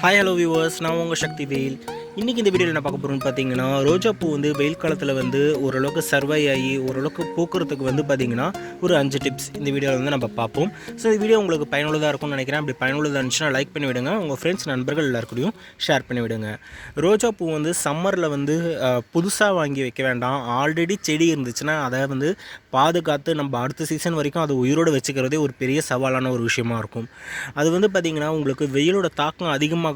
Hi hello viewers, நான் உங்கள் Sakthivel. இன்றைக்கி இந்த வீடியோவில் என்ன பார்க்க போகிறோம்னு பார்த்தீங்கன்னா, ரோஜாப்பூ வந்து வெயில் காலத்தில் வந்து ஓரளவுக்கு சர்வை ஆகி ஓரளவுக்கு பூக்கிறதுக்கு வந்து பார்த்திங்கன்னா ஒரு 5 டிப்ஸ் இந்த வீடியோவில் வந்து நம்ம பார்ப்போம். ஸோ இந்த வீடியோ உங்களுக்கு பயனுள்ளதாக இருக்கும்னு நினைக்கிறேன். அப்படி பயனுள்ளதாக இருந்துச்சுன்னா லைக் பண்ணி விடுங்க, உங்கள் ஃப்ரெண்ட்ஸ் நண்பர்கள் எல்லாருக்கூடையும் ஷேர் பண்ணி விடுங்க. ரோஜாப்பூ வந்து சம்மரில் வந்து புதுசாக வாங்கி வைக்க வேண்டாம். ஆல்ரெடி செடி இருந்துச்சுன்னா அதை வந்து பாதுகாத்து நம்ம அடுத்த சீசன் வரைக்கும் அதை உயிரோடு வச்சுக்கிறதே ஒரு பெரிய சவாலான ஒரு விஷயமா இருக்கும். அது வந்து பார்த்திங்கன்னா உங்களுக்கு வெயிலோட தாக்கம் அதிகமாக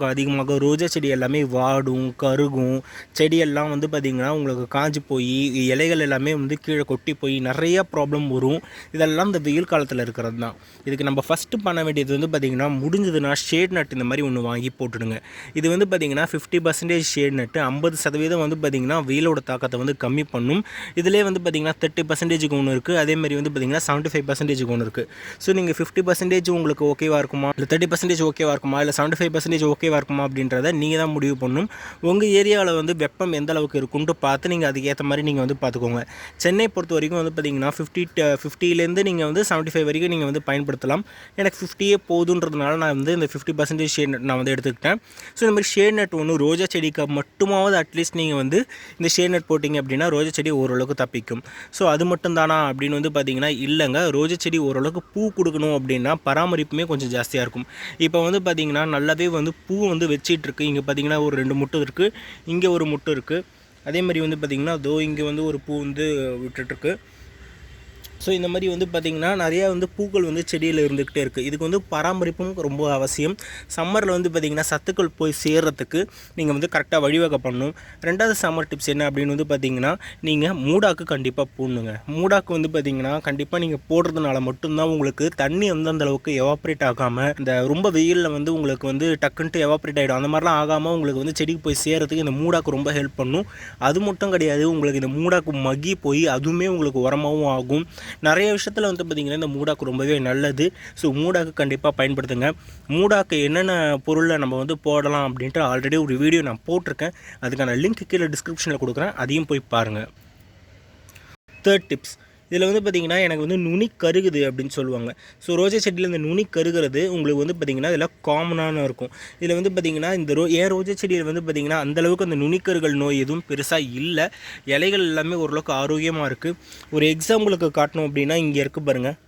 ரோஜா செடி எல்லாமே வாடும், கருகும், செடியெல்லாம் வந்து பார்த்திங்கன்னா உங்களுக்கு காஞ்சி போய் இலைகள் எல்லாமே வந்து கீழே கொட்டி போய் நிறையா ப்ராப்ளம் வரும். இதெல்லாம் இந்த வெயில் காலத்தில் இருக்கிறது தான். இதுக்கு நம்ம ஃபஸ்ட்டு பண்ண வேண்டியது வந்து பார்த்திங்கன்னா, முடிஞ்சதுன்னா ஷேட் நட் இந்த மாதிரி ஒன்று வாங்கி போட்டுடுங்க. இது வந்து பார்த்திங்கன்னா 50% ஷேட் நட்டு, 50% வந்து பார்த்திங்கன்னா வெயிலோட தாக்கத்தை வந்து கம்மி பண்ணும். இதிலே வந்து பார்த்திங்கன்னா 30% ஒன்று இருக்குது, அதேமாதிரி வந்து பார்த்திங்கன்னா 75% ஒன்று இருக்குது. ஸோ நீங்கள் 50% உங்களுக்கு ஓகேவாக இருக்குமா, இல்லை 30% ஓகேவாக இருக்குமா, இல்லை 75% ஓகேவாக இருக்குமா அப்படின்றத நீங்கள் தான் முடிவு பண்ணணும். உங்கள் ஏரியாவில் வந்து வெப்பம் எந்த அளவுக்கு இருக்குன்ட்டு பார்த்து நீங்கள் அதுக்கேற்ற மாதிரி நீங்கள் வந்து பார்த்துக்கோங்க. சென்னை பொறுத்த வரைக்கும் வந்து பார்த்திங்கன்னா 50லேருந்து நீங்கள் வந்து 75 வரைக்கும் நீங்கள் வந்து பயன்படுத்தலாம். எனக்கு 50 போதுன்றதுனால நான் வந்து இந்த 50% ஷேட் நட் நான் வந்து எடுத்துக்கிட்டேன். ஸோ இந்த மாதிரி ஷேட் நட் ஒன்று ரோஜா செடிக்கு மட்டுமாவது அட்லீஸ்ட் நீங்கள் வந்து இந்த ஷேட் நட் போட்டிங்க அப்படின்னா ரோஜா செடி ஓரளவுக்கு தப்பிக்கும். ஸோ அது மட்டும் தானா அப்படின்னு வந்து பார்த்திங்கன்னா இல்லைங்க. ரோஜா செடி ஓரளவுக்கு பூ கொடுக்கணும் அப்படின்னா பராமரிப்புமே கொஞ்சம் ஜாஸ்தியாக இருக்கும். இப்போ வந்து பார்த்திங்கன்னா நல்லாவே வந்து பூ வந்து வச்சிட்ருக்கு. இங்கே பார்த்திங்கன்னா ஒரு 2 முட்டு இருக்குது, இங்கே ஒரு முட்டு இருக்குது. அதே மாதிரி வந்து பார்த்திங்கன்னா அதோ இங்கே வந்து ஒரு பூ வந்து விட்டுட்டுருக்கு. ஸோ இந்த மாதிரி வந்து பார்த்திங்கன்னா நிறையா வந்து பூக்கள் வந்து செடியில் இருந்துக்கிட்டே இருக்குது. இதுக்கு வந்து பராமரிப்பும் ரொம்ப அவசியம். சம்மரில் வந்து பார்த்திங்கன்னா சத்துக்கள் போய் சேர்கிறதுக்கு நீங்கள் வந்து கரெக்டாக வழிவகை பண்ணணும். ரெண்டாவது சம்மர் டிப்ஸ் என்ன அப்படின்னு வந்து பார்த்திங்கன்னா, நீங்கள் மூடாக்கு கண்டிப்பாக போடணுங்க. மூடாக்கு வந்து பார்த்திங்கன்னா கண்டிப்பாக நீங்கள் போடுறதுனால மட்டும்தான் உங்களுக்கு தண்ணி வந்து அந்தளவுக்கு எவாப்ரேட் ஆகாமல், இந்த ரொம்ப வெயிலில் வந்து உங்களுக்கு வந்து டக்குன்ட்டு எவாப்ரேட் ஆகிடும். அந்த மாதிரிலாம் ஆகாமல் உங்களுக்கு வந்து செடிக்கு போய் சேர்கிறதுக்கு இந்த மூடாக்கு ரொம்ப ஹெல்ப் பண்ணும். அது மட்டும் கிடையாது, உங்களுக்கு இந்த மூடாக்கு மக்கி போய் அதுவுமே உங்களுக்கு உரமாகவும் ஆகும். நிறைய விஷயத்தில் வந்து பார்த்திங்கன்னா இந்த மூடாக்கு ரொம்பவே நல்லது. ஸோ மூடாக்கு கண்டிப்பாக பயன்படுத்துங்க. மூடாக்கு என்னென்ன பொருளை நம்ம வந்து போடலாம் அப்படின்ட்டு ஆல்ரெடி ஒரு வீடியோ நான் போட்டிருக்கேன். அதுக்கான லிங்க் கீழே டிஸ்கிரிப்ஷனில் கொடுக்குறேன், அதையும் போய் பாருங்கள். தேர்ட் டிப்ஸ், இதில் வந்து பார்த்திங்கன்னா எனக்கு வந்து நுனி கருகுது அப்படின்னு சொல்லுவாங்க. ஸோ ரோஜா செடியில் இந்த நுனி கருகிறது உங்களுக்கு வந்து பார்த்திங்கன்னா இதில் காமனான இருக்கும். இதில் வந்து பார்த்திங்கன்னா இந்த ரோஜா செடியில் வந்து பார்த்திங்கன்னா அந்தளவுக்கு அந்த நுனிக்கருகள் நோய் எதுவும் பெருசாக இல்லை. இலைகள் எல்லாமே ஓரளவுக்கு ஆரோக்கியமாக இருக்குது. ஒரு எக்ஸாம்பிளுக்கு காட்டணும் அப்படின்னா இங்கே இருக்குது பாருங்கள்.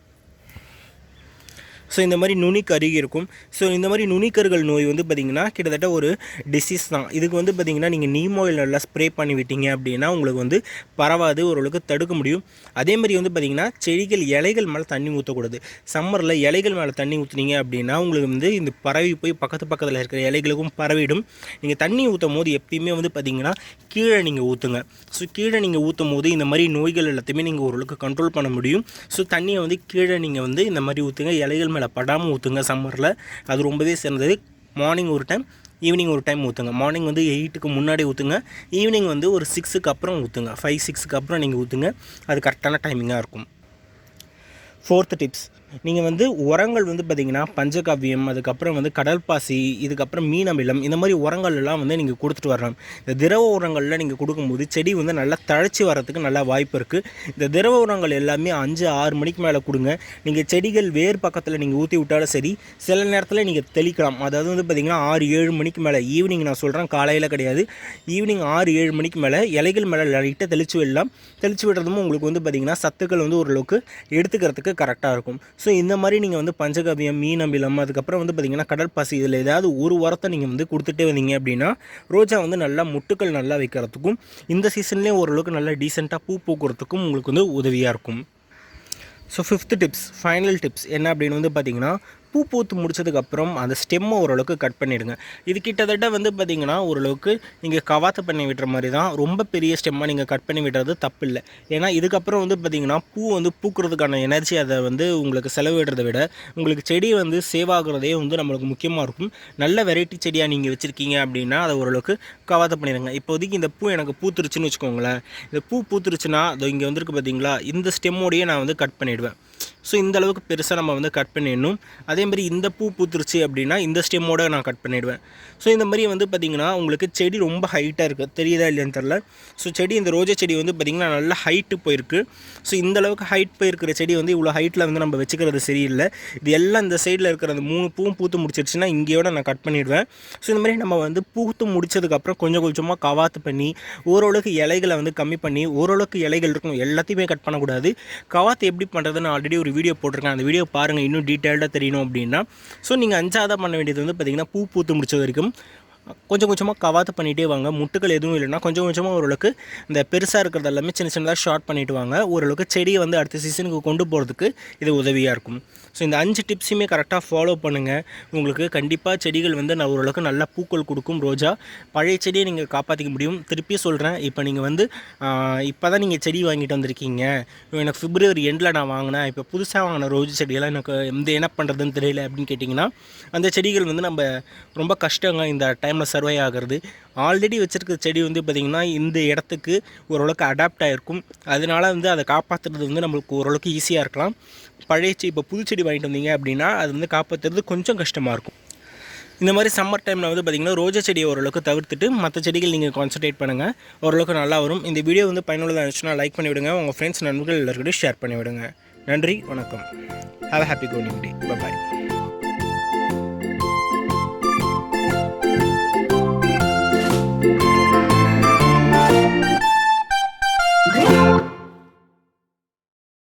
ஸோ இந்த மாதிரி நுனி கருகி இருக்கும். ஸோ இந்த மாதிரி நுனிக்கருகள் நோய் வந்து பார்த்திங்கன்னா கிட்டத்தட்ட ஒரு டிசீஸ் தான். இதுக்கு வந்து பார்த்திங்கன்னா நீங்கள் நீம் ஆயில் நல்லா ஸ்ப்ரே பண்ணி விட்டீங்க அப்படின்னா உங்களுக்கு வந்து பரவாது, ஓரளவுக்கு தடுக்க முடியும். அதேமாதிரி வந்து பார்த்திங்கன்னா செடிகள் இலைகள் மேலே தண்ணி ஊற்றக்கூடாது. சம்மரில் இலைகள் மேலே தண்ணி ஊற்றுனீங்க அப்படின்னா உங்களுக்கு வந்து இந்த பரவி போய் பக்கத்தில் இருக்கிற இலைகளுக்கும் பரவிடும். நீங்கள் தண்ணி ஊற்றும் போது எப்பயுமே வந்து பார்த்திங்கன்னா கீழே நீங்கள் ஊற்றுங்க. ஸோ கீழே நீங்கள் ஊற்றும் போது இந்த மாதிரி நோய்கள் எல்லாத்தையுமே நீங்கள் ஓரளவுக்கு கண்ட்ரோல் பண்ண முடியும். ஸோ தண்ணியை வந்து கீழே நீங்கள் வந்து இந்த மாதிரி ஊற்றுங்க, இலைகள் மேலே படாமல் ஊற்றுங்க. சம்மரில் அது ரொம்பவே சிறந்தது. மார்னிங் ஒரு டைம், ஈவினிங் ஒரு டைம் ஊற்றுங்க. மார்னிங் வந்து 8க்கு முன்னாடி ஊற்றுங்க, ஈவினிங் வந்து ஒரு 6க்கு அப்புறம் ஊற்றுங்க. 5-6க்கு அப்புறம் நீங்கள் ஊற்றுங்க, அது கரெக்டான டைமிங்காக இருக்கும். ஃபோர்த்து டிப்ஸ், நீங்கள் வந்து உரங்கள் வந்து பார்த்திங்கன்னா பஞ்சகாவியம், அதுக்கப்புறம் வந்து கடல்பாசி, இதுக்கப்புறம் மீன் அமிலம், இந்த மாதிரி உரங்கள் எல்லாம் வந்து நீங்கள் கொடுத்துட்டு வரலாம். இந்த திரவ உரங்களில் நீங்கள் கொடுக்கும்போது செடி வந்து நல்லா தழைச்சி வரத்துக்கு நல்லா வாய்ப்பு இருக்குது. இந்த திரவ உரங்கள் எல்லாமே 5-6 மணிக்கு மேலே கொடுங்க. நீங்கள் செடிகள் வேர் பக்கத்தில் நீங்கள் ஊற்றி விட்டாலும் சரி, சில நேரத்தில் நீங்கள் தெளிக்கலாம். அதாவது வந்து பார்த்திங்கன்னா 6-7 மணிக்கு மேலே, ஈவினிங் நான் சொல்கிறேன், காலையில் கிடையாது, ஈவினிங் 6-7 மணிக்கு மேலே இலைகள் மேலே லைட்டாக தெளித்து விடலாம். தெளித்து விடுறதும் உங்களுக்கு வந்து பார்த்திங்கன்னா சத்துக்கள் வந்து ஓரளவுக்கு எடுத்துக்கிறதுக்கு கரெக்டாக இருக்கும். ஸோ இந்த மாதிரி நீங்கள் வந்து பஞ்சகாவியம், மீன் அமிலம், அதுக்கப்புறம் வந்து பார்த்திங்கன்னா கடல்பாசி, இதில் ஏதாவது ஒரு உரத்தை நீங்கள் வந்து கொடுத்துட்டே வந்தீங்க அப்படின்னா ரோஜா வந்து நல்லா முட்டுக்கள் நல்லா வைக்கிறதுக்கும் இந்த சீசன்லேயும் ஓரளவுக்கு நல்லா டீசெண்டாக பூ பூக்கிறதுக்கும் உங்களுக்கு வந்து உதவியாக இருக்கும். So 5th tips, final tips என்ன அப்படின்னு வந்து பார்த்திங்கன்னா, பூ பூத்து முடிச்சதுக்கப்புறம் அந்த ஸ்டெம்மை ஓரளவுக்கு கட் பண்ணிவிடுங்க. இது கிட்டத்தட்ட வந்து பார்த்திங்கன்னா ஓரளவுக்கு நீங்கள் கவாத்து பண்ணி விடுற மாதிரி தான். ரொம்ப பெரிய ஸ்டெம்மாக நீங்கள் கட் பண்ணி விடுறது தப்பு இல்லை. ஏன்னா இதுக்கப்புறம் வந்து பார்த்திங்கன்னா பூ வந்து பூக்கிறதுக்கான எனர்ஜி அதை வந்து உங்களுக்கு செலவிடுறதை விட உங்களுக்கு செடி வந்து சேவ் ஆகுறதே வந்து நம்மளுக்கு முக்கியமாக இருக்கும். நல்ல வெரைட்டி செடியாக நீங்கள் வச்சுருக்கீங்க அப்படின்னா அதை ஓரளவுக்கு கவாத்து பண்ணிடுங்க. இப்போதைக்கு இந்த பூ எனக்கு பூத்துருச்சுன்னு வச்சுக்கோங்களேன். இந்த பூ பூத்துருச்சுன்னா அது இங்கே வந்திருக்கு பார்த்திங்களா, இந்த ஸ்டெம்மோடையே நான் வந்து கட் பண்ணிவிடுவேன். ஸோ இந்த அளவுக்கு பெருசாக நம்ம வந்து கட் பண்ணிடணும். அதேமாதிரி இந்த பூ பூத்துருச்சு அப்படின்னா இந்த ஸ்டெம்மோட நான் கட் பண்ணிவிடுவேன். ஸோ இந்த மாதிரி வந்து பார்த்திங்கன்னா உங்களுக்கு செடி ரொம்ப ஹைட்டாக இருக்குது, தெரியுதா இல்லையான்னு தெரில. ஸோ செடி இந்த ரோஜா செடி வந்து பார்த்திங்கன்னா நல்லா ஹைட்டு போயிருக்கு. ஸோ இந்தளவுக்கு ஹைட் போயிருக்கிற செடி வந்து இவ்வளோ ஹைட்டில் வந்து நம்ம வச்சுக்கிறது சரியில்லை. இது எல்லாம் இந்த சைடில் இருக்கிற அந்த 3 பூவும் பூத்து முடிச்சிருச்சுன்னா இங்கேயோட நான் கட் பண்ணிவிடுவேன். ஸோ இந்த மாதிரி நம்ம வந்து பூத்து முடிச்சதுக்கப்புறம் கொஞ்சம் கொஞ்சமாக கவாத்து பண்ணி ஓரளவுக்கு இலைகளை வந்து கம்மி பண்ணி ஓரளவுக்கு இலைகள் இருக்கணும், எல்லாத்தையுமே கட் பண்ணக்கூடாது. கவாத்து எப்படி பண்ணுறதுன்னு ஆல்ரெடி ஒரு வீடியோ போட்டிருக்கேன், அந்த வீடியோ பாருங்கள் இன்னும் டீட்டெயில்டாக தெரியணும் அப்படின்னா. ஸோ நீங்கள் 5ஆவதாக பண்ண வேண்டியது வந்து பார்த்திங்கன்னா பூ பூத்து முடிச்ச வரைக்கும் கொஞ்சம் கொஞ்சமாக கவாத்து பண்ணிகிட்டே வாங்க. முட்டுகள் எதுவும் இல்லைன்னா கொஞ்சம் கொஞ்சமாக ஓரளவுக்கு இந்த பெருசாக இருக்கிறது எல்லாமே சின்ன சின்னதாக ஷார்ட் பண்ணிவிட்டு வாங்க. ஓரளவுக்கு செடியை வந்து அடுத்த சீசனுக்கு கொண்டு போகிறதுக்கு இது உதவியாக இருக்கும். ஸோ இந்த 5 டிப்ஸுமே கரெக்டாக ஃபாலோ பண்ணுங்கள். உங்களுக்கு கண்டிப்பாக செடிகள் வந்து நான் ஓரளவுக்கு நல்லா பூக்கள் கொடுக்கும். ரோஜா பழைய செடியை நீங்கள் காப்பாற்றிக்க முடியும். திருப்பி சொல்கிறேன், இப்போ நீங்கள் வந்து இப்போ தான் நீங்கள் செடி வாங்கிட்டு வந்திருக்கீங்க, எனக்கு பிப்ரவரி எண்டில் நான் வாங்கினேன், இப்போ புதுசாக வாங்கின ரோஜா செடியெல்லாம் எனக்கு என்ன பண்ணுறதுன்னு தெரியல அப்படின்னு கேட்டிங்கன்னா அந்த செடிகள் வந்து நம்ம ரொம்ப கஷ்டங்க இந்த டைமில் சர்வை ஆகிறது. ஆல்ரெடி வச்சுருக்க செடி வந்து பார்த்திங்கன்னா இந்த இடத்துக்கு ஓரளவுக்கு அடாப்ட் ஆகிருக்கும். அதனால் வந்து அதை காப்பாற்றுறது வந்து நம்மளுக்கு ஓரளவுக்கு ஈஸியாக இருக்கலாம். பழைய இப்போ புது செடி வாங்கிட்டு வந்தீங்க அப்படின்னா அது வந்து காப்பாற்றுறது கொஞ்சம் கஷ்டமாக இருக்கும். இந்த மாதிரி சம்மர் டைமில் வந்து பார்த்திங்கன்னா ரோஜா செடியை ஓரளவுக்கு தவிர்த்துட்டு மற்ற செடிகள் நீங்கள் கான்சன்ட்ரேட் பண்ணுங்கள், ஓரளவுக்கு நல்லா வரும். இந்த வீடியோ வந்து பயனுள்ளதாக இருந்துச்சுன்னா லைக் பண்ணிவிடுங்க, உங்கள் ஃப்ரெண்ட்ஸ் நண்பர்கள் எல்லாருக்கிட்டையும் ஷேர் பண்ணிவிடுங்க. நன்றி, வணக்கம். Have a happy coming day. By.